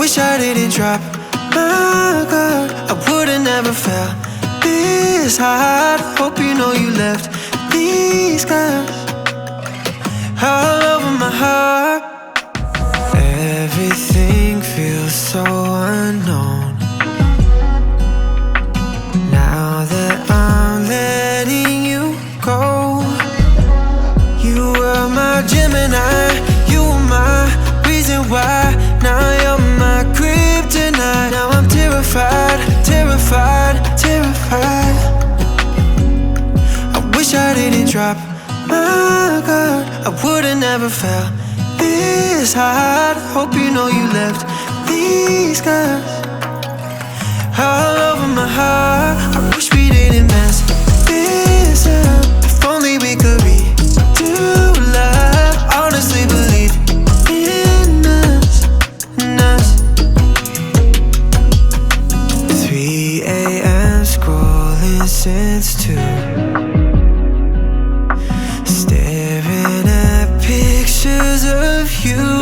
wish I didn't drop my guard. I would've never felt this hard. Hope you know you left these scars all over my heart. Everything feels so unknown now that I'm letting you go. You were my Gemini, you were my reason why. Now you're my kryptonite. Now I'm terrified, terrified, terrified. I wish I didn't drop my guard. I would've never felt this hard. Hope you know you left these scars all over my heart. I wish we didn't mess this up. If only we could redo love. Honestly believe in us, in us. 3 a.m. scrolling since 2, staring at pictures of you.